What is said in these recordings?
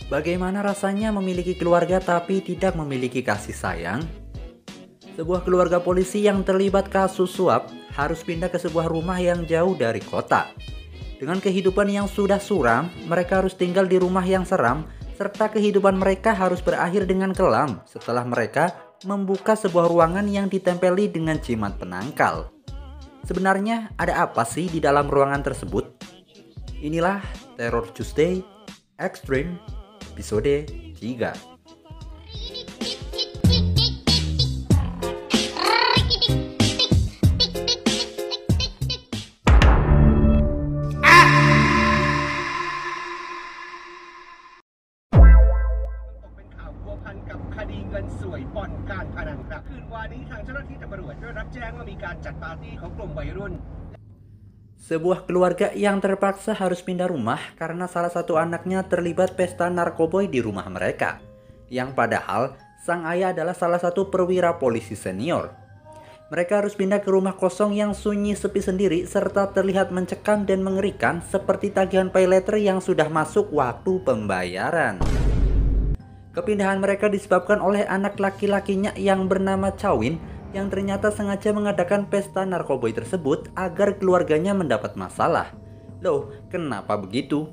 Bagaimana rasanya memiliki keluarga tapi tidak memiliki kasih sayang? Sebuah keluarga polisi yang terlibat kasus suap harus pindah ke sebuah rumah yang jauh dari kota. Dengan kehidupan yang sudah suram, mereka harus tinggal di rumah yang seram, serta kehidupan mereka harus berakhir dengan kelam setelah mereka membuka sebuah ruangan yang ditempeli dengan jimat penangkal. Sebenarnya ada apa sih di dalam ruangan tersebut? Inilah Terror Tuesday Extreme episode 3. Sebuah keluarga yang terpaksa harus pindah rumah karena salah satu anaknya terlibat pesta narkoboy di rumah mereka. Yang padahal sang ayah adalah salah satu perwira polisi senior. Mereka harus pindah ke rumah kosong yang sunyi sepi sendiri serta terlihat mencekam dan mengerikan seperti tagihan pay later yang sudah masuk waktu pembayaran. Kepindahan mereka disebabkan oleh anak laki-lakinya yang bernama Chawin yang ternyata sengaja mengadakan pesta narkoboy tersebut agar keluarganya mendapat masalah. Loh, kenapa begitu?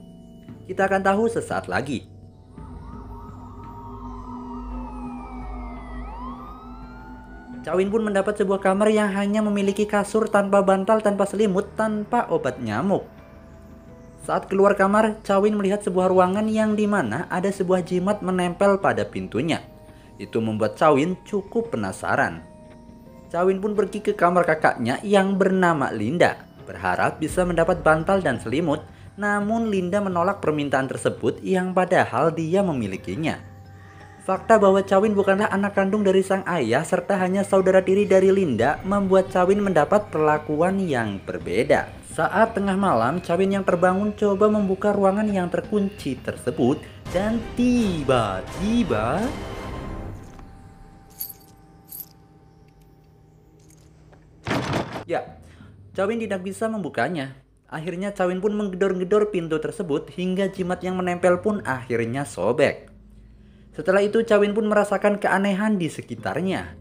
Kita akan tahu sesaat lagi. Chawin pun mendapat sebuah kamar yang hanya memiliki kasur tanpa bantal, tanpa selimut, tanpa obat nyamuk. Saat keluar kamar, Chawin melihat sebuah ruangan yang dimana ada sebuah jimat menempel pada pintunya. Itu membuat Chawin cukup penasaran. Chawin pun pergi ke kamar kakaknya yang bernama Linda, berharap bisa mendapat bantal dan selimut. Namun Linda menolak permintaan tersebut yang padahal dia memilikinya. Fakta bahwa Chawin bukanlah anak kandung dari sang ayah serta hanya saudara tiri dari Linda membuat Chawin mendapat perlakuan yang berbeda. Saat tengah malam, Chawin yang terbangun coba membuka ruangan yang terkunci tersebut dan tiba-tiba Chawin tidak bisa membukanya. Akhirnya Chawin pun menggedor-gedor pintu tersebut hingga jimat yang menempel pun akhirnya sobek. Setelah itu Chawin pun merasakan keanehan di sekitarnya.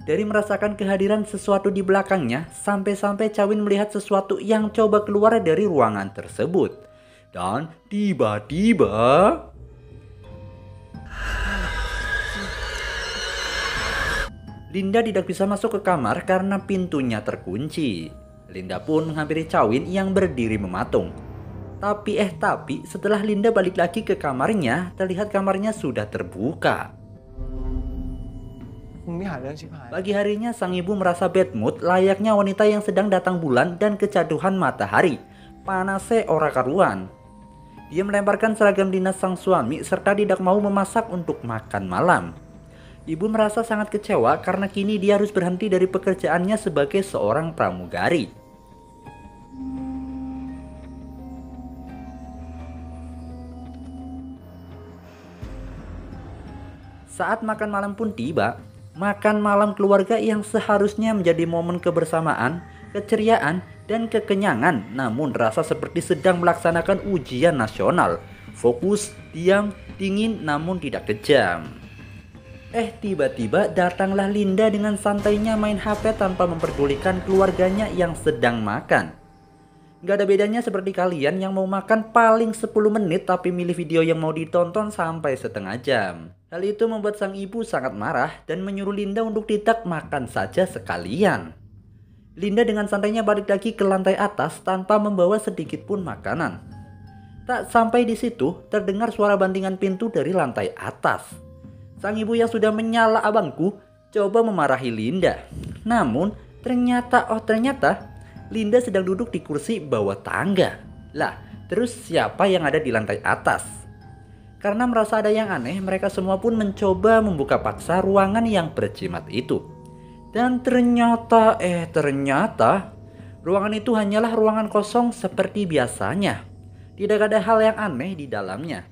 Dari merasakan kehadiran sesuatu di belakangnya, sampai-sampai Chawin melihat sesuatu yang coba keluar dari ruangan tersebut. Dan tiba-tiba Linda tidak bisa masuk ke kamar karena pintunya terkunci. Linda pun menghampiri Chawin yang berdiri mematung. Tapi setelah Linda balik lagi ke kamarnya, terlihat kamarnya sudah terbuka. Pagi harinya sang ibu merasa bad mood layaknya wanita yang sedang datang bulan dan kecaduhan matahari. Panasnya ora karuan. Dia melemparkan seragam dinas sang suami serta tidak mau memasak untuk makan malam. Ibu merasa sangat kecewa karena kini dia harus berhenti dari pekerjaannya sebagai seorang pramugari. Saat makan malam pun tiba. Makan malam keluarga yang seharusnya menjadi momen kebersamaan, keceriaan, dan kekenyangan, namun rasa seperti sedang melaksanakan ujian nasional. Fokus, diam, dingin, namun tidak kejam. Tiba-tiba datanglah Linda dengan santainya main HP tanpa memperdulikan keluarganya yang sedang makan. Gak ada bedanya seperti kalian yang mau makan paling 10 menit tapi milih video yang mau ditonton sampai setengah jam. Hal itu membuat sang ibu sangat marah dan menyuruh Linda untuk tidak makan saja sekalian. Linda dengan santainya balik lagi ke lantai atas tanpa membawa sedikit pun makanan. Tak sampai di situ terdengar suara bantingan pintu dari lantai atas. Sang ibu yang sudah menyala abangku coba memarahi Linda. Namun ternyata Linda sedang duduk di kursi bawah tangga. Lah, terus siapa yang ada di lantai atas? Karena merasa ada yang aneh, mereka semua pun mencoba membuka paksa ruangan yang berjimat itu. Dan ternyata ruangan itu hanyalah ruangan kosong seperti biasanya. Tidak ada hal yang aneh di dalamnya.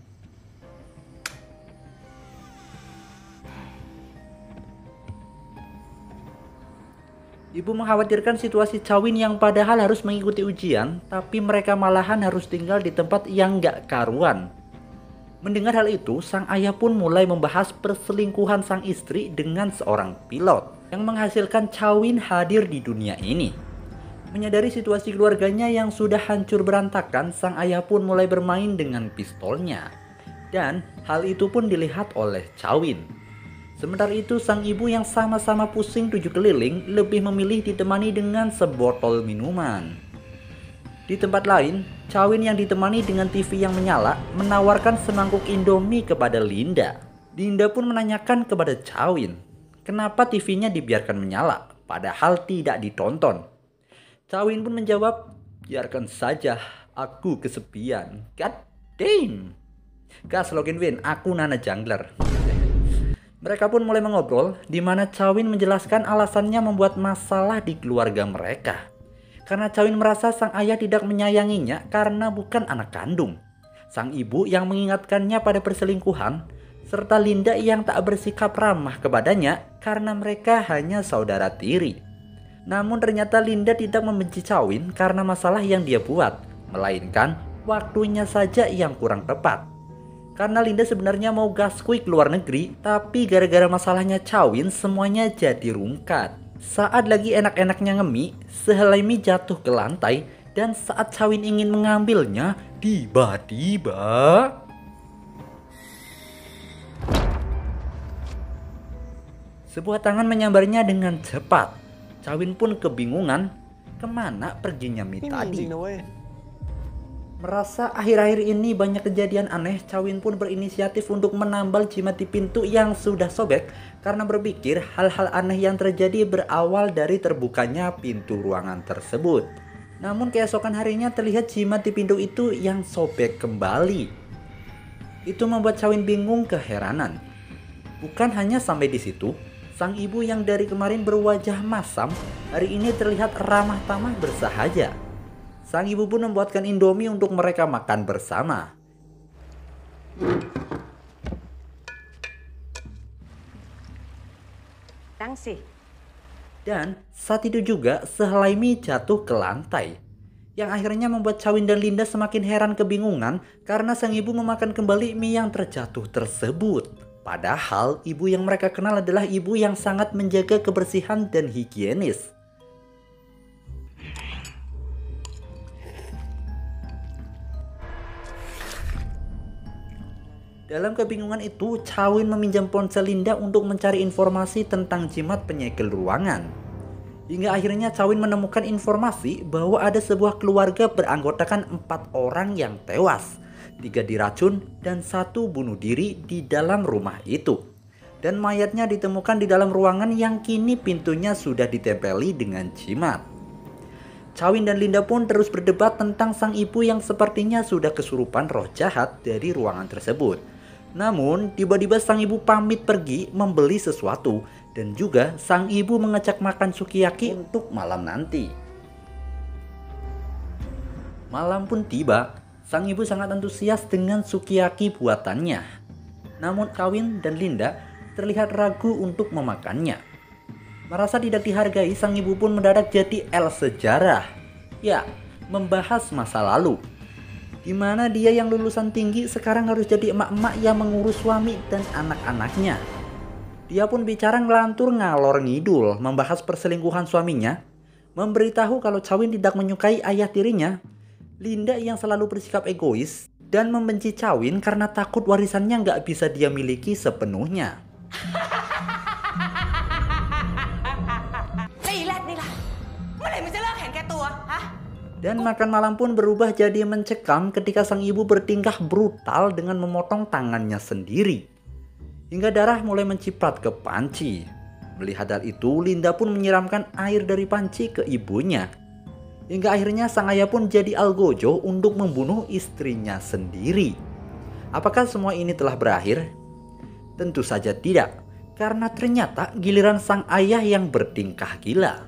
Ibu mengkhawatirkan situasi Chawin yang padahal harus mengikuti ujian, tapi mereka malahan harus tinggal di tempat yang gak karuan. Mendengar hal itu, sang ayah pun mulai membahas perselingkuhan sang istri dengan seorang pilot yang menghasilkan Chawin hadir di dunia ini. Menyadari situasi keluarganya yang sudah hancur berantakan, sang ayah pun mulai bermain dengan pistolnya. Dan hal itu pun dilihat oleh Chawin. Sementara itu, sang ibu yang sama-sama pusing 7 keliling lebih memilih ditemani dengan sebotol minuman. Di tempat lain, Chawin yang ditemani dengan TV yang menyala menawarkan semangkuk Indomie kepada Linda. Linda pun menanyakan kepada Chawin, kenapa TV-nya dibiarkan menyala padahal tidak ditonton. Chawin pun menjawab, biarkan saja, aku kesepian. God damn. Gas login win, aku Nana Jungler. Mereka pun mulai mengobrol, di mana Chawin menjelaskan alasannya membuat masalah di keluarga mereka. Karena Chawin merasa sang ayah tidak menyayanginya karena bukan anak kandung. Sang ibu yang mengingatkannya pada perselingkuhan, serta Linda yang tak bersikap ramah kepadanya karena mereka hanya saudara tiri. Namun ternyata Linda tidak membenci Chawin karena masalah yang dia buat, melainkan waktunya saja yang kurang tepat. Karena Linda sebenarnya mau gaskui ke luar negeri, tapi gara-gara masalahnya Chawin semuanya jadi rungkat. Saat lagi enak-enaknya ngemi, sehelai mie jatuh ke lantai dan saat Chawin ingin mengambilnya, tiba-tiba sebuah tangan menyambarnya dengan cepat. Chawin pun kebingungan, kemana perginya mie tadi. Merasa akhir-akhir ini banyak kejadian aneh, Chawin pun berinisiatif untuk menambal jimat di pintu yang sudah sobek karena berpikir hal-hal aneh yang terjadi berawal dari terbukanya pintu ruangan tersebut. Namun keesokan harinya terlihat jimat di pintu itu yang sobek kembali. Itu membuat Chawin bingung keheranan. Bukan hanya sampai di situ, sang ibu yang dari kemarin berwajah masam hari ini terlihat ramah tamah bersahaja. Sang ibu pun membuatkan Indomie untuk mereka makan bersama. Dan saat itu juga sehelai mie jatuh ke lantai, yang akhirnya membuat Chawin dan Linda semakin heran kebingungan karena sang ibu memakan kembali mie yang terjatuh tersebut. Padahal ibu yang mereka kenal adalah ibu yang sangat menjaga kebersihan dan higienis. Dalam kebingungan itu, Chawin meminjam ponsel Linda untuk mencari informasi tentang jimat penyegel ruangan. Hingga akhirnya Chawin menemukan informasi bahwa ada sebuah keluarga beranggotakan 4 orang yang tewas, 3 diracun dan 1 bunuh diri di dalam rumah itu. Dan mayatnya ditemukan di dalam ruangan yang kini pintunya sudah ditempeli dengan jimat. Chawin dan Linda pun terus berdebat tentang sang ibu yang sepertinya sudah kesurupan roh jahat dari ruangan tersebut. Namun tiba-tiba sang ibu pamit pergi membeli sesuatu dan juga sang ibu mengajak makan sukiyaki untuk malam nanti. Malam pun tiba, sang ibu sangat antusias dengan sukiyaki buatannya. Namun Chawin dan Linda terlihat ragu untuk memakannya. Merasa tidak dihargai, sang ibu pun mendadak jadi L sejarah. Ya, membahas masa lalu. Di mana dia yang lulusan tinggi sekarang harus jadi emak-emak yang mengurus suami dan anak-anaknya. Dia pun bicara ngelantur ngalor ngidul membahas perselingkuhan suaminya, memberitahu kalau Chawin tidak menyukai ayah tirinya, Linda yang selalu bersikap egois, dan membenci Chawin karena takut warisannya nggak bisa dia miliki sepenuhnya. Dan makan malam pun berubah jadi mencekam ketika sang ibu bertingkah brutal dengan memotong tangannya sendiri. Hingga darah mulai menciprat ke panci. Melihat hal itu, Linda pun menyiramkan air dari panci ke ibunya. Hingga akhirnya sang ayah pun jadi algojo untuk membunuh istrinya sendiri. Apakah semua ini telah berakhir? Tentu saja tidak, karena ternyata giliran sang ayah yang bertingkah gila.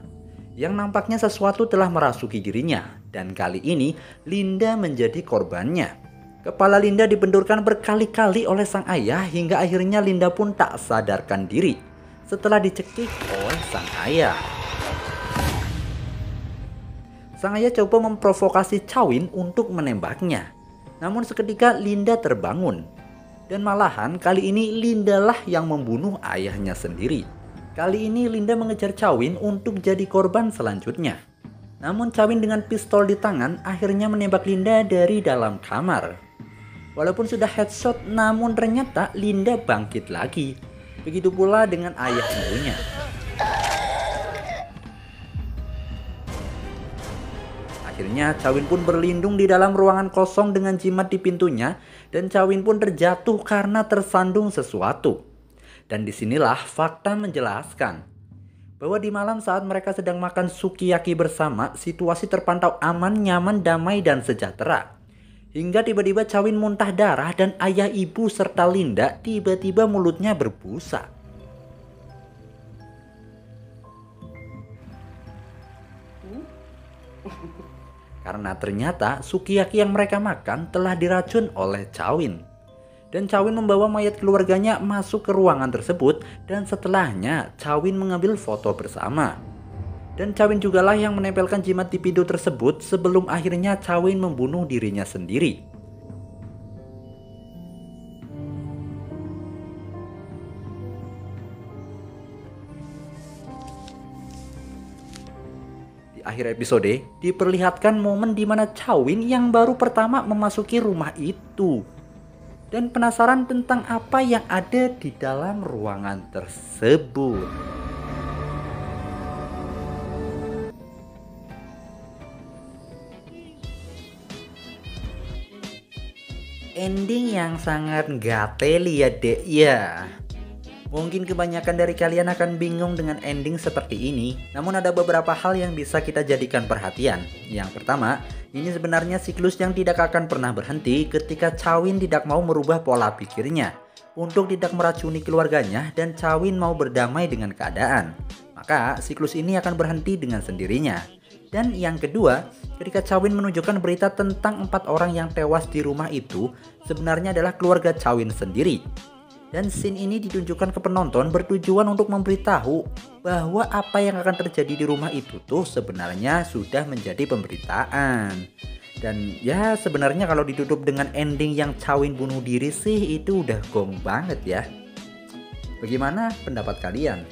Yang nampaknya sesuatu telah merasuki dirinya, dan kali ini Linda menjadi korbannya. Kepala Linda dibenturkan berkali-kali oleh sang ayah hingga akhirnya Linda pun tak sadarkan diri setelah dicekik oleh sang ayah. Sang ayah coba memprovokasi Chawin untuk menembaknya. Namun seketika Linda terbangun. Dan malahan kali ini Linda lah yang membunuh ayahnya sendiri. Kali ini Linda mengejar Chawin untuk jadi korban selanjutnya. Namun Chawin dengan pistol di tangan akhirnya menembak Linda dari dalam kamar. Walaupun sudah headshot, namun ternyata Linda bangkit lagi. Begitu pula dengan ayah ibunya. Akhirnya Chawin pun berlindung di dalam ruangan kosong dengan jimat di pintunya, dan Chawin pun terjatuh karena tersandung sesuatu. Dan disinilah fakta menjelaskan bahwa di malam saat mereka sedang makan sukiyaki bersama, situasi terpantau aman, nyaman, damai, dan sejahtera. Hingga tiba-tiba Chawin muntah darah dan ayah ibu serta Linda tiba-tiba mulutnya berbusa. Karena ternyata sukiyaki yang mereka makan telah diracun oleh Chawin. Dan Chawin membawa mayat keluarganya masuk ke ruangan tersebut, dan setelahnya Chawin mengambil foto bersama. Dan Chawin jugalah yang menempelkan jimat di pintu tersebut sebelum akhirnya Chawin membunuh dirinya sendiri. Di akhir episode diperlihatkan momen di mana Chawin yang baru pertama memasuki rumah itu dan penasaran tentang apa yang ada di dalam ruangan tersebut. Ending yang sangat gatel ya dek ya. Mungkin kebanyakan dari kalian akan bingung dengan ending seperti ini, namun ada beberapa hal yang bisa kita jadikan perhatian. Yang pertama, ini sebenarnya siklus yang tidak akan pernah berhenti ketika Chawin tidak mau merubah pola pikirnya untuk tidak meracuni keluarganya dan Chawin mau berdamai dengan keadaan. Maka siklus ini akan berhenti dengan sendirinya. Dan yang kedua, ketika Chawin menunjukkan berita tentang 4 orang yang tewas di rumah itu, sebenarnya adalah keluarga Chawin sendiri. Dan scene ini ditunjukkan ke penonton bertujuan untuk memberitahu bahwa apa yang akan terjadi di rumah itu tuh sebenarnya sudah menjadi pemberitaan. Dan ya sebenarnya kalau ditutup dengan ending yang Chawin bunuh diri sih itu udah gong banget ya. Bagaimana pendapat kalian?